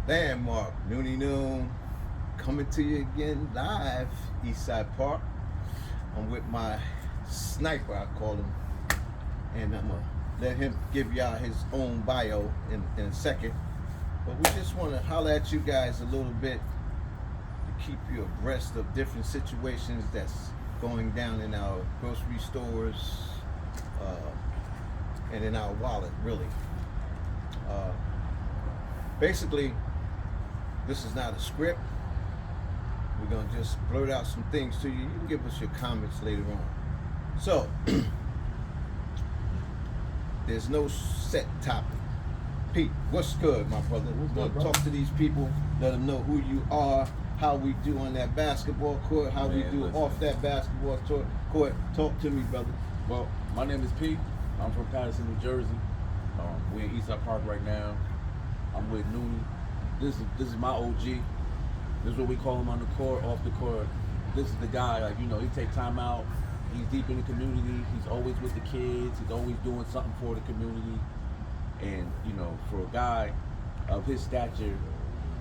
Landmark, Noonie Noon, coming to you again live, Eastside Park. I'm with my sniper, I call him, and I'm gonna let him give y'all his own bio in a second. But we just want to holler at you guys a little bit to keep you abreast of different situations that's going down in our grocery stores and in our wallet, really. Basically, this is not a script. We're going to just blurt out some things to you. You can give us your comments later on. So, there's no set topic. Pete, what's good, my brother? We're going to talk to these people, let them know who you are, how we do on that basketball court, how we do off that basketball court. Talk to me, brother. Well, my name is Pete. I'm from Patterson, New Jersey. We're in Eastside Park right now. I'm with Noonie. This is my OG. This is what we call him on the court, off the court. This is the guy, he takes time out. He's deep in the community. He's always with the kids. He's always doing something for the community. And, for a guy of his stature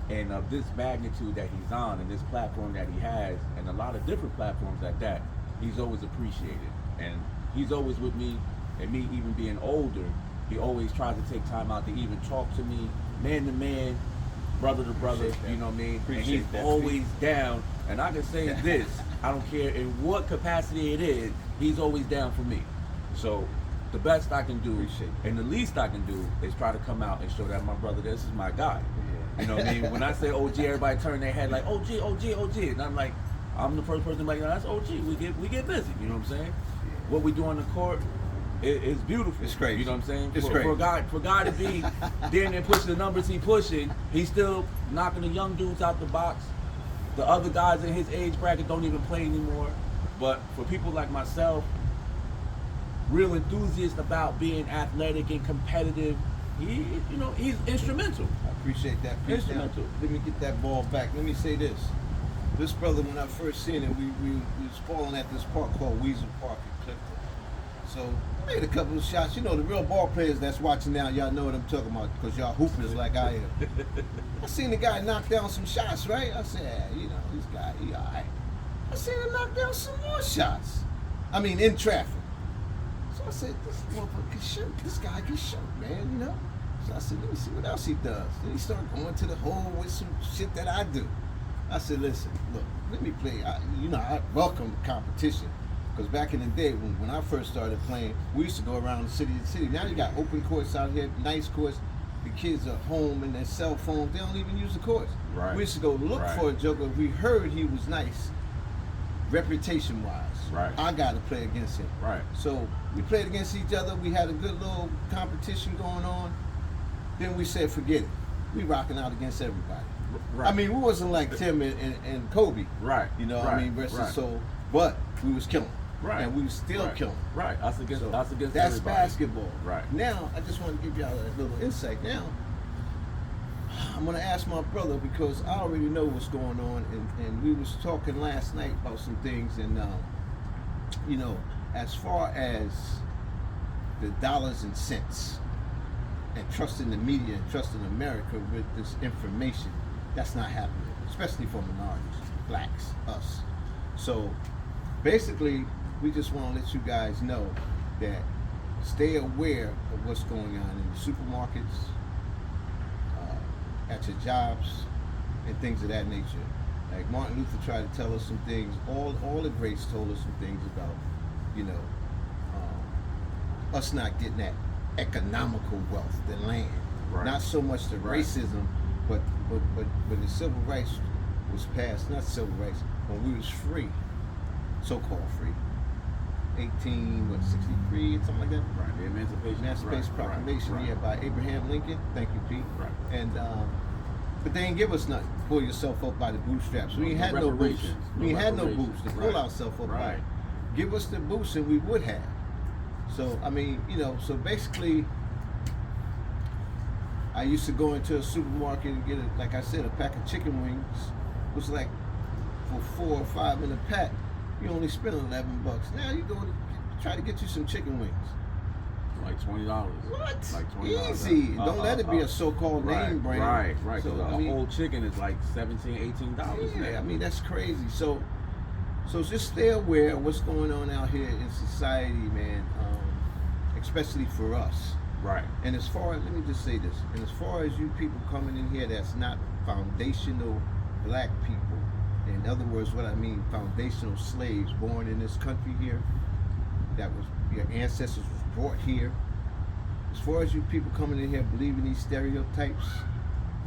and of this magnitude that he's on and this platform that he has, and a lot of different platforms at that, he's always appreciated. And he's always with me, and me even being older, he always tries to take time out to even talk to me, man to man, brother to brother, you know what I mean? Appreciate and he's that, always down. And I can say this, I don't care in what capacity it is, he's always down for me. So the best I can do and the least I can do is try to come out and show that my brother, this is my guy. You know what I mean? When I say OG, everybody turn their head like OG. And I'm like, I'm the first person like, no, that's OG. We get busy, you know what I'm saying? What we do on the court, it's beautiful. It's crazy. You know what I'm saying? It's for crazy. For God to be there and pushing the numbers he pushing, he's still knocking the young dudes out the box. The other guys in his age bracket don't even play anymore. But for people like myself, real enthusiast about being athletic and competitive, he's instrumental. I appreciate that. Instrumental. Now, let me get that ball back. Let me say this. This brother, when I first seen him, we was falling at this park called Weasel Park in Clifton. So I made a couple of shots. The real ball players that's watching now, y'all know what I'm talking about because y'all hoopers like I am. I seen the guy knock down some shots, right? I said, this guy, he all right. I seen him knock down some more shots. I mean, in traffic. So I said, this motherfucker can shoot. This guy can shoot, man, So I said, let me see what else he does. Then he started going to the hole with some shit that I do. I said, listen, look, let me play. I welcome competition. Because back in the day, when I first started playing, we used to go around city to city. Now you got open courts out here, nice courts. The kids are home in their cell phones. They don't even use the courts. Right. We used to go look for a joker. We heard he was nice, reputation-wise. Right. I got to play against him. Right. So we played against each other. We had a good little competition going on. Then we said, forget it. We rocking out against everybody. Right. I mean, we wasn't like Tim and Kobe. Right. Rest his soul. But we was killing. Right. And we was still killing. Right. That's against That's everybody. basketball. Right. Now, I just want to give y'all a little insight. Now, I'm going to ask my brother because I already know what's going on. And we was talking last night about some things. And, as far as the dollars and cents and trusting the media and trusting America with this information, that's not happening, especially for minorities, blacks, us. So basically, we just want to let you guys know that stay aware of what's going on in the supermarkets, at your jobs, and things of that nature. Like Martin Luther tried to tell us some things. All the greats told us some things about, us not getting that economical wealth, the land. Right. Not so much the racism, but when the civil rights was passed, not civil rights, when we was free, so-called free, 1863, something like that. Right. The Emancipation Proclamation, by Abraham Lincoln. Thank you, Pete. Right. And but they ain't give us nothing. Pull yourself up by the bootstraps. We ain't had no boots. We ain't had no boots to pull ourselves up by. Give us the boots and we would have. So I mean, so basically, I used to go into a supermarket and get like I said, a pack of chicken wings. It was like for 4 or 5 in a pack. You only spend $11. Now you go to try to get you some chicken wings. like $20. What? Like $20. Easy. Don't let it be a so-called name brand. Right. So, So I a mean, whole chicken is like $17, $18 yeah, now. I mean that's crazy. So just stay aware of what's going on out here in society, man. Especially for us. Right. And as far as, let me just say this, and as far as you people coming in here that's not foundational black people, in other words, what I mean, foundational slaves born in this country here, that was, your ancestors was brought here. As far as you people coming in here believing these stereotypes,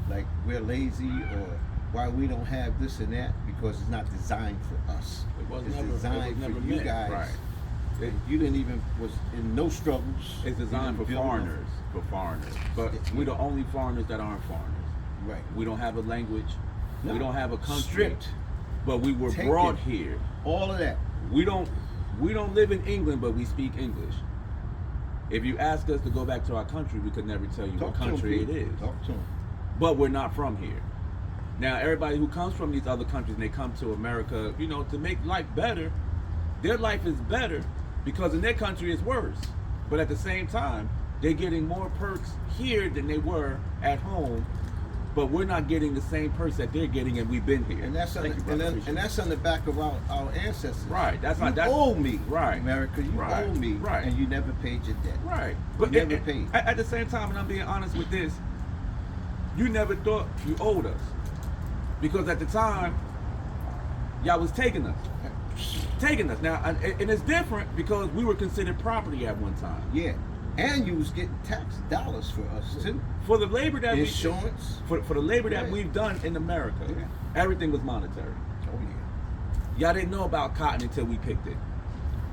like we're lazy or why we don't have this and that, because it's not designed for us. It's designed for you guys. Right. You didn't even, was in no struggles. It's designed for You didn't build foreigners. For foreigners. But we're the only foreigners that aren't foreigners. Right. We don't have a language. No. We don't have a country. Stripped. But we were Taken. brought here. All of that. We don't live in England, but we speak English. If you ask us to go back to our country, we could never tell you what country it is. Talk to them. But we're not from here. Now, everybody who comes from these other countries and they come to America, to make life better, their life is better because in their country it's worse. But at the same time, they're getting more perks here than they were at home. But we're not getting the same perks that they're getting, and we've been here. And that's on that's on the back of our ancestors. Right. That's you not that. owe me, Right. America. You Right. owe me, Right. and you never paid your debt. Right. But never paid. At the same time, and I'm being honest with this, you never thought you owed us. Because at the time, y'all was taking us. Now, and it's different because we were considered property at one time. Yeah, and you was getting tax dollars for us too. For the labor that Insurance. for the labor that Yeah. we've done in America, Yeah. everything was monetary. Oh yeah. Y'all didn't know about cotton until we picked it.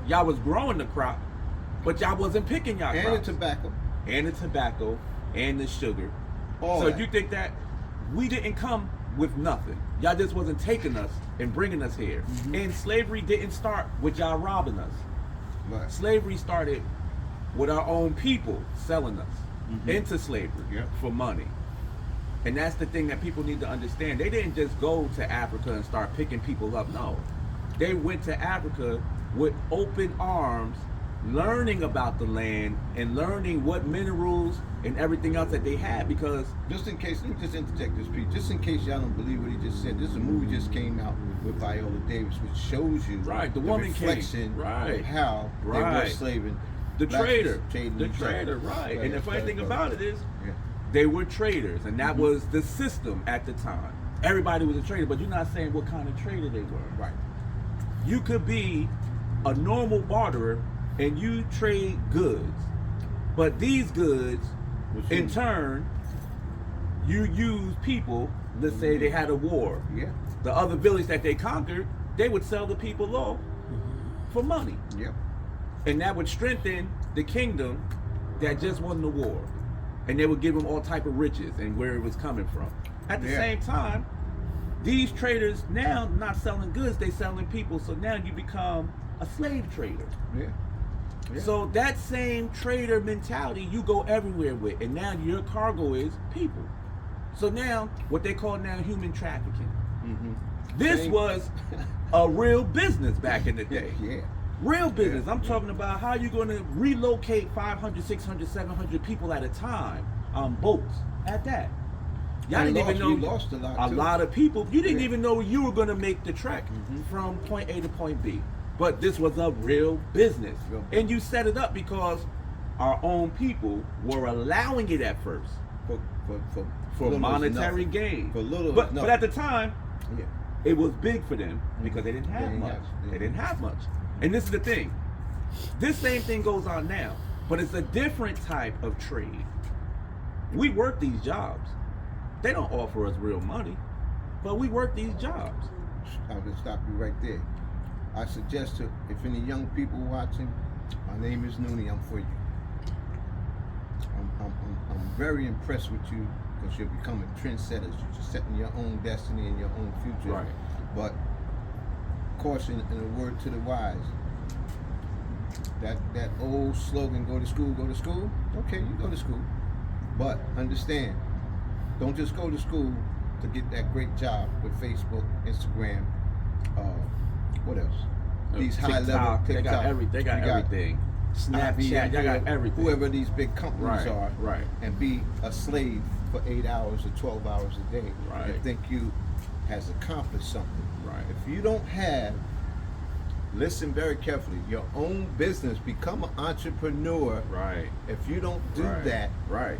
Y'all was growing the crop, but y'all wasn't picking y'all And crops. the tobacco. And the tobacco, and the sugar. All So that. you think that we didn't come with nothing? Y'all just wasn't taking us and bringing us here. Mm-hmm. And slavery didn't start with y'all robbing us. Right. Slavery started with our own people selling us Mhm. into slavery Yep. for money. And that's the thing that people need to understand. They didn't just go to Africa and start picking people up. No. They went to Africa with open arms, learning about the land and learning what minerals and everything else that they had, because Just in case, let me just interject this, Pete. Just in case y'all don't believe what he just said, this is a movie just came out with Viola Davis, which shows you Right, the woman came, reflection right, of how they were right. slaving. the blacks trader, was trading the each trader, other. right. Right, And the funny right, thing right. about it is, Yeah. they were traders, and that Mhm. was the system at the time. Everybody was a trader, but you're not saying what kind of trader they were. Right. You could be a normal barterer and you trade goods, but these goods, Was in human. turn, you use people. Let's say they had a war. Yeah. The other village that they conquered, they would sell the people off for money. Yep. And that would strengthen the kingdom that just won the war. And they would give them all type of riches and where it was coming from. At the Yeah. same time, these traders now not selling goods, they selling people. So now you become a slave trader. Yeah. Yeah. So that same trader mentality you go everywhere with. And now your cargo is people. So now, what they call now human trafficking. Mm-hmm. This Same. was a real business back in the day. Yeah. Real business. Yeah. I'm talking about how you're going to relocate 500, 600, 700 people at a time on boats at that. Y'all We didn't even know we lost a lot. too. lot of people. You didn't Yeah. even know you were going to make the trek Mhm. from point A to point B. But this was a real business. Real And you set it up because our own people were allowing it at first for little as monetary nothing. gain. For little as but nothing. at the time, Yeah. it was big for them because they didn't They have didn't much. have- They didn't have much. And this is the thing. This same thing goes on now, but it's a different type of trade. We work these jobs. They don't offer us real money, but we work these jobs. I'll just stop you right there. I suggest to, if any young people watching, my name is Noonie, I'm for you. I'm very impressed with you because you're becoming trendsetters. You're setting your own destiny and your own future. Right. But caution and a word to the wise. That old slogan, go to school, go to school. Okay, you go to school. But understand, don't just go to school to get that great job with Facebook, Instagram, what else? These high level TikTok, TikTok. They got You everything. Snapchat, y'all got everything. whoever these big companies Right, are, right. and be a slave for 8 hours or 12 hours a day, Right. and think you has accomplished something. Right. If you don't have, listen very carefully, your own business, become an entrepreneur. Right. If you don't do Right. that, Right.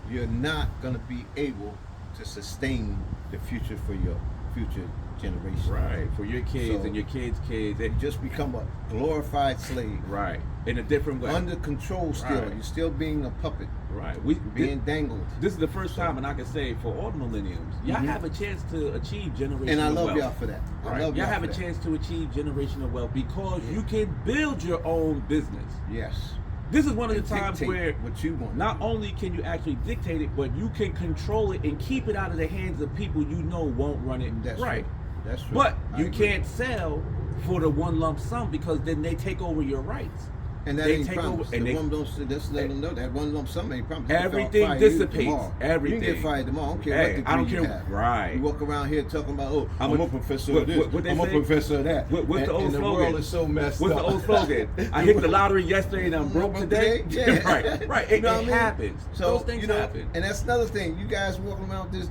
you're not going to be able to sustain the future for your future generation. Right. For your kids So- and your kids' kids. You just become a glorified slave. Right. In a different way. Under control still. Right. You're still being a puppet, Right. being dangled. This is the first time, and I can say for all the millennials, y'all Mhm. have a chance to achieve generational And I love wealth. y'all for that. I Right. love Y'all y'all have for a that. chance to achieve generational wealth because Yeah. you can build your own business. Yes. This is one of And the times dictate where what you want. not only can you actually dictate it, but you can control it and keep it out of the hands of people you know won't run it That's right. true. That's true. But I you agree. can't sell for the one lump sum because then they take over your rights. And that they ain't take promised. over, and The they- one don't just let them know that one lump sum ain't promised. They can Everything fire you dissipates. tomorrow. Everything. You can get fired tomorrow. I don't care Hey, what degree I don't you care. have. Right. You walk around here talking about, oh, I'm a professor what- of this. what they I'm a say? professor of that. What's and, the old and slogan? The world is so messed What's up. the old slogan? I hit the lottery yesterday and I'm broke today. Yeah. right, right. You It, know it what I mean? happens. So, Those things happen. And that's another thing. You guys walking around this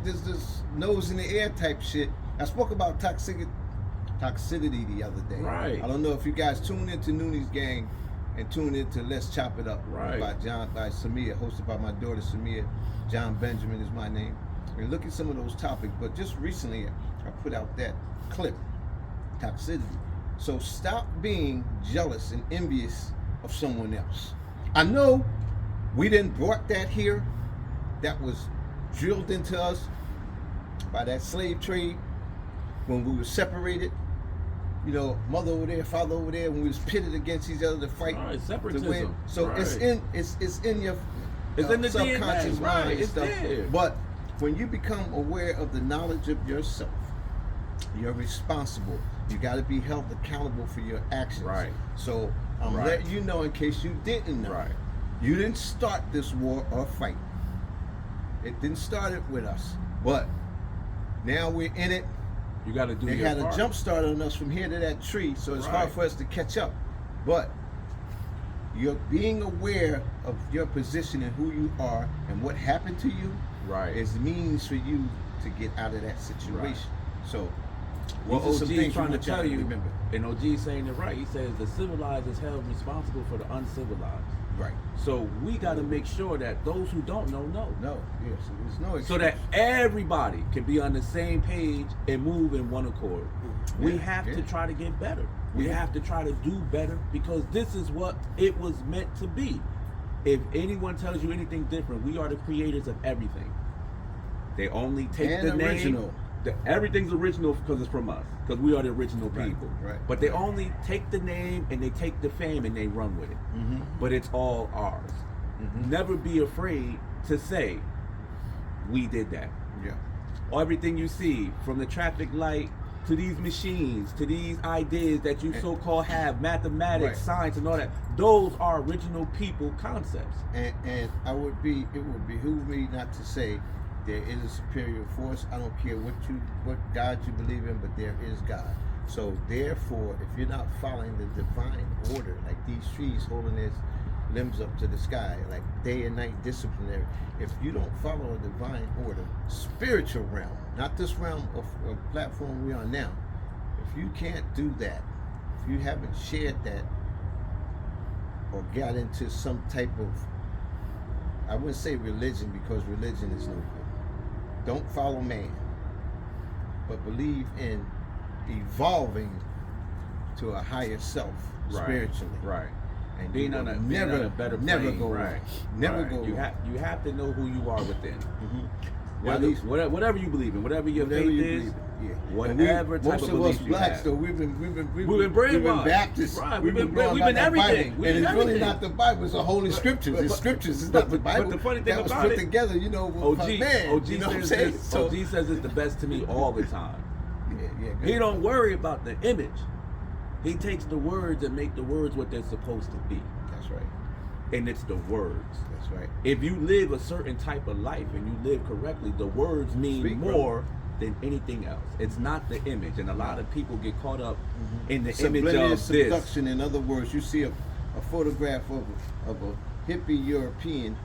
nose in the air type shit. I spoke about toxicity the other day. Right. I don't know if you guys tune into Nooney's Gang and tune into Let's Chop It Up Right. by Samia, hosted by my daughter Samia. John Benjamin is my name. And look at some of those topics. But just recently, I put out that clip, toxicity. So stop being jealous and envious of someone else. I know we didn't brought that here. That was drilled into us by that slave trade when we were separated. You know, mother over there, father over there, when we was pitted against each other to fight. Right, to separatism. win. So Right. it's in your It's in the subconscious DNA, mind right, and it's stuff. there. But when you become aware of the knowledge of yourself, you're responsible. You got to be held accountable for your actions. Right. So I'm Right. letting you know in case you didn't know. Right. You didn't start this war or fight. It didn't start it with us. But now we're in it. You got to do They your had part. a jump start on us from here to that tree, so it's hard Right. for us to catch up. But you're being aware of your position and who you are and what happened to you Right. is means for you to get out of that situation. So, Well, these are some OG things is trying to want y'all tell you, remember. and OG is saying it right. He says the civilized is held responsible for the uncivilized. Right. So we got to make sure that those who don't know know. No, yes, there's no excuse. So that everybody can be on the same page and move in one accord. We Yeah, have to yeah. try to get better. We Yeah. have to try to do better because this is what it was meant to be. If anyone tells you anything different, we are the creators of everything. They only take And the original. name. Everything's original because it's from us, because we are the original Right, people. right, But they right. only take the name and they take the fame and they run with it. Mhm. But it's all ours. Mhm. Never be afraid to say, we did that. Yeah. Everything you see, from the traffic light to these machines, to these ideas that you And- so-called have, mathematics, Right. science, and all that, those are original people concepts. And it would behoove me not to say there is a superior force. I don't care what God you believe in, but there is God. So therefore, if you're not following the divine order, like these trees holding their limbs up to the sky, like day and night disciplinary, if you don't follow a divine order, spiritual realm, not this realm of platform we are now, if you can't do that, if you haven't shared that or got into some type of, I wouldn't say religion because religion is no good. Don't follow man, but believe in evolving to a higher self spiritually. Right. And Being you on will a better never plane, go right. wrong. Never right. go You wrong. you have to know who you are within. Mhm. Whatever you believe in, whatever your Whatever faith you is, believe in, yeah. whatever And type most of of us beliefs you blacks, have. though, we've been brainwashed. Baptists. Right, We've been we've been that everything. Bible. We've And been it's really everything. not the Bible. It's the Holy Scriptures. It's Scriptures. It's not the Bible. But the funny thing that was about put it, together, you know, OG, by man. OG You know what I'm says saying? this, So, OG says it's the best to me all the time. yeah, He don't worry about the image. He takes the words and make the words what they're supposed to be. That's right. And it's the words. That's right. If you live a certain type of life and you live correctly, the words mean Speak, more than anything else. It's not the image. And a lot of people get caught up in the image Subliminal of this. seduction. In other words, you see a photograph of a hippie European,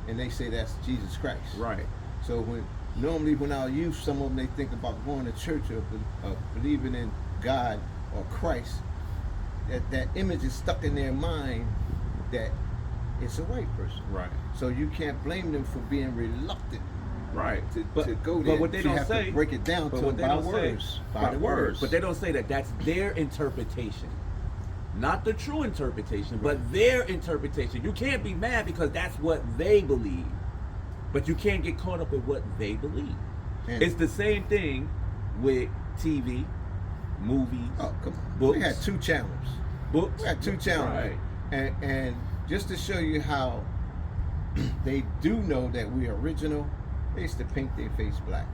and they say that's Jesus Christ. Right. So when our youth, some of them, they think about going to church or believing in God or Christ, that image is stuck in their mind that it's a white person. Right. So you can't blame them for being reluctant. Right. To go but there. what they You don't have say, to break it down but to what they by don't words. say, By the words. But they don't say that that's their interpretation. Not the true interpretation, but their interpretation. You can't be mad because that's what they believe. But you can't get caught up in what they believe. And It's the same thing with TV, movies, oh, come on. books. We had 2 channels. books. We had 2 channels. Right. And just to show you how they do know that we're original, they used to paint their face black.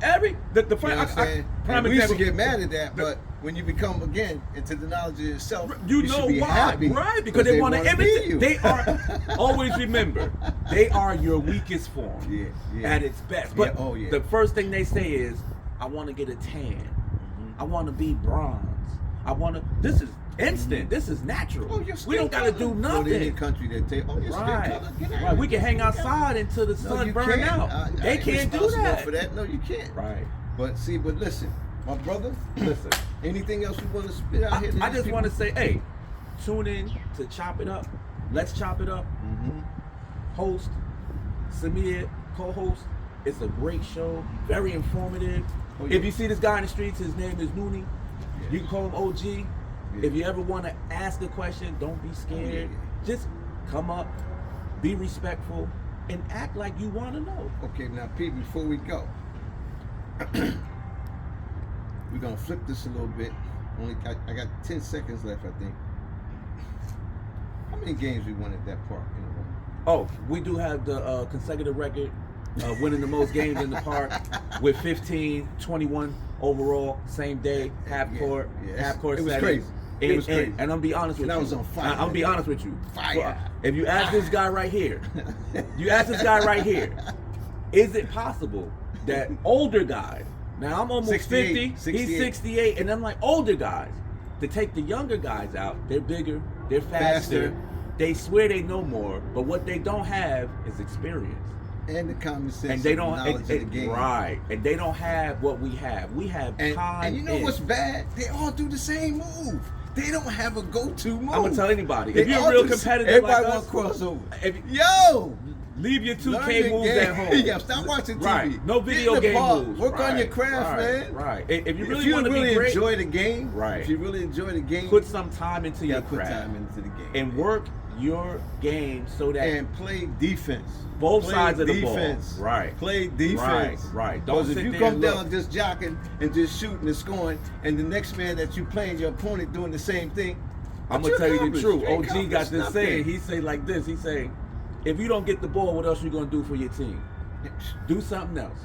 The You know what I'm saying? prime And we used to example- get mad at that, but when you become again into the knowledge of yourself, You should know be why, happy right? Because they want to wanna be imitate. you. They are. Always remember, they are your weakest form. Yeah. At its best. But Yeah, oh, yeah. the first thing they say is, "I want to get a tan. I want to be bronze. I want to." This is instant. This is natural. Oh, your We don't skin got to color. do Go to any nothing. country that take, oh, your skin Right. color, get out Right. of We here. can hang Get out. outside until the No, sun you burn can't. out. I They ain't can't do responsible that. for that. No, you can't. Right. But listen, my brother. Listen. Anything else you want to spit out here? I just want to say, hey, tune in to Chop It Up. Let's chop it up. Mm-hmm. Host, Samir, co-host. It's a great show, very informative. Oh, yeah. If you see this guy in the streets, his name is Nooney. Yeah. You can call him OG. Yeah. If you ever want to ask a question, don't be scared. yeah. Just come up, be respectful, and act like you want to know. Okay, now, Pete, before we go, we're gonna flip this a little bit. I got 10 seconds left, I think. How many games we won at that park in a row? Oh, we do have the consecutive record of winning the most games in the park with 15, 21 overall, same day, half Yeah, court, yeah, half court it was settings. crazy. It was crazy. And I'm gonna be honest with And you. I was on fire. I'm be honest with you. Fire. If you ask this guy right here, is it possible that older guys, now I'm almost 68, 50, he's 68, and I'm like older guys, to take the younger guys out, they're bigger, they're faster. They swear they know more, but what they don't have is experience. And the common sense And they don't knowledge of the game. right. And they don't have what we have. We have time. And you know what's bad? They all do the same move. They don't have a go-to move. I'm gonna tell anybody. They If you're all real do the same- competitive like everybody us, want crossover. if- Yo, leave your learn 2K the moves game. at home. Yeah, stop watching TV. Right. No Get video in the game park. moves. Work on Right, your craft, right, man. Right. If you If really you want to really be great, enjoy the game, Right. If you really enjoy the game, put some time into you your gotta put craft time into the game and work your game so that and play defense. Both Play sides of the ball. defense. Right. Play defense. Right. Don't Because if sit you there come and look. down just jocking and just shooting and scoring, and the next man that you playing, your opponent doing the same thing, I'm what gonna tell you the accomplished? truth. You OG got accomplished this nothing. saying. He say like this. He say, if you don't get the ball, what else you gonna do for your team? Do something else.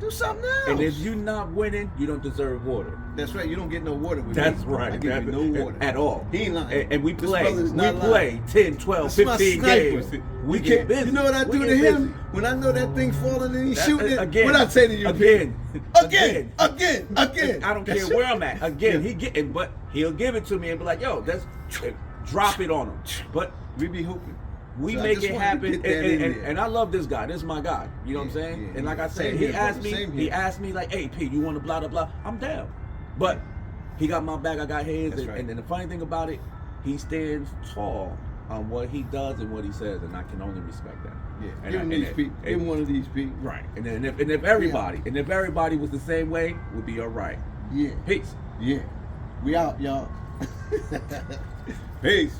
Do something else. And if you're not winning, you don't deserve water. That's right. You don't get no water with That's me. right. I give you no water At all. He ain't lying. And we This play. brother's We not play lying. 10, 12, That's my 15 sniper. games. We can't- get busy. You know what I We do get to him busy. when I know that thing falling and he's That- shooting it? again. What I say to you? Again. Again. Again. I don't care That's where it. I'm at. Again, Yeah. he getting, but he'll give it to me and be like, "Yo, that's drop it on him." But We be hooping. we So I make just it wanted to happen, get that in there. and I love this guy. This is my guy. You know what I'm Yeah, saying? yeah, And like yeah. I said, Same he here, asked brother. Same me. He here. asked me like, "Hey, P, you want to blah blah blah?" I'm down, but he got my back. I got his. That's And, right. and then the funny thing about it, he stands tall on what he does and what he says, and I can only respect that. Yeah. And Give I- him and these it- people. and- Give him one of these people. Right. And then if everybody was the same way, we'd be all right. Yeah. Peace. Yeah. We out, y'all. Peace.